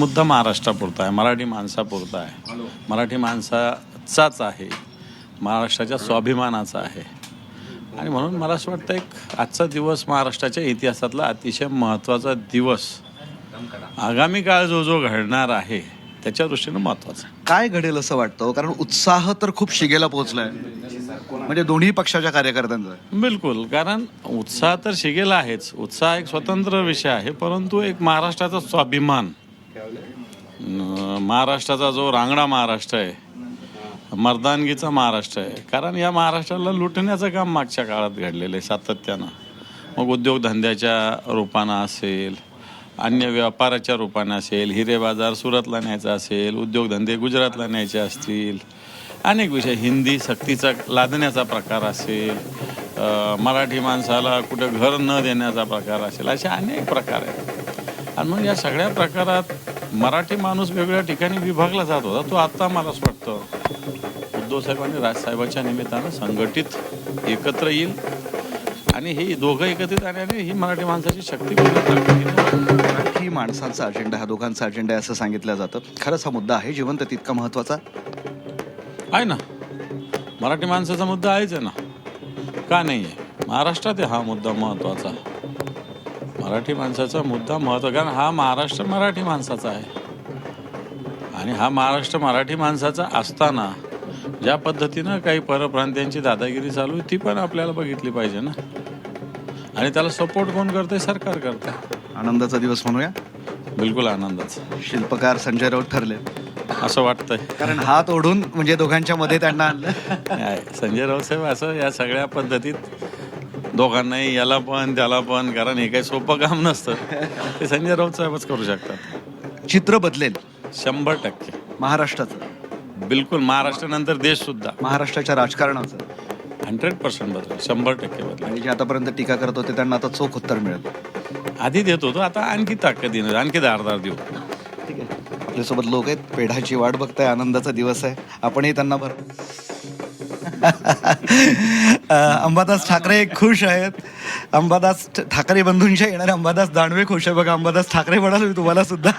मुद्दा महाराष्ट्रापुरता आहे, मराठी माणसापुरता आहे, मराठी माणसाचाच आहे, महाराष्ट्राच्या स्वाभिमानाचा आहे. आणि म्हणून मला असं वाटतं एक आजचा दिवस महाराष्ट्राच्या इतिहासातला अतिशय महत्त्वाचा दिवस, आगामी काळ जो जो घडणार आहे त्याच्या दृष्टीनं महत्त्वाचा. काय घडेल असं वाटतं? कारण उत्साह तर खूप शिगेला पोहोचलाय, म्हणजे दोन्ही पक्षाच्या कार्यकर्त्यांचा. बिलकुल, कारण उत्साह तर शिगेला आहेच. उत्साह एक स्वतंत्र विषय आहे, परंतु एक महाराष्ट्राचा स्वाभिमान, महाराष्ट्राचा जो रांगडा महाराष्ट्र आहे, मर्दानगीचा महाराष्ट्र आहे. कारण या महाराष्ट्राला लुटण्याचं काम मागच्या काळात घडलेलं आहे सातत्यानं. मग उद्योगधंद्याच्या रूपानं असेल, अन्य व्यापाराच्या रूपानं असेल, हिरे बाजार सुरतला न्यायचा असेल, उद्योगधंदे गुजरातला न्यायचे असतील, अनेक विषय, हिंदी सक्तीचा लादण्याचा प्रकार असेल, मराठी माणसाला कुठं घर न देण्याचा प्रकार असेल, असे अनेक प्रकार आहेत. आणि मग या सगळ्या प्रकारात मराठी माणूस वेगवेगळ्या ठिकाणी विभागला जात होता. तो आत्ता मला असं वाटतं उद्धव साहेबांनी राजसाहेबांच्या निमित्तानं संघटित एकत्र येईल आणि हे दोघं एकत्रित आल्याने ही मराठी माणसाची शक्ती मराठी माणसाचा अजेंडा, हा दोघांचा अजेंडा आहे असं सांगितलं जातं. खरंच हा मुद्दा आहे जिवंत तितका महत्त्वाचा आहे ना? मराठी माणसाचा मुद्दा आहेच आहे ना, का नाही आहे? महाराष्ट्रात हा मुद्दा महत्त्वाचा, मराठी माणसाचा मुद्दा महत्त्वाचा. कारण हा महाराष्ट्र मराठी माणसाचा आहे आणि हा महाराष्ट्र मराठी माणसाचा असताना ज्या पद्धतीनं काही परप्रांतीयांची दादागिरी चालू आहे ती पण आपल्याला बघितली पाहिजे ना. आणि त्याला सपोर्ट कोण करते? सरकार करते. आनंदाचा दिवस म्हणूया. बिलकुल आनंदाचा. शिल्पकार संजय राऊत ठरले असं वाटतंय, कारण हात ओढून म्हणजे दोघांच्या मध्ये त्यांना आणलं. संजय राऊत साहेब असं या सगळ्या पद्धतीत दोघांनाही, याला पण त्याला पण, कारण हे काही सोपं काम नसतं, ते संजय राऊत साहेबच करू शकतात. चित्र बदलेल 100%. महाराष्ट्राचं, बिलकुल. महाराष्ट्रानंतर देश सुद्धा, महाराष्ट्राच्या राजकारणाचं 100% बदलेल, 100% बदलेल. आणि जे आतापर्यंत टीका करत होते त्यांना आता चोख उत्तर मिळेल. आधी देत होतो, आता आणखी ताकदीनं, आणखी धारदार देऊ. ठीक आहे. आपल्यासोबत लोक आहेत, पेढाची वाट बघताय. आनंदाचा दिवस आहे, आपणही त्यांना भर. अंबादास ठाकरे खुश आहेत. अंबादास ठाकरे बंधूंच्या येणारे अंबादास दानवे खुश आहे. बघा, अंबादास ठाकरे म्हणाल मी तुम्हाला सुद्धा.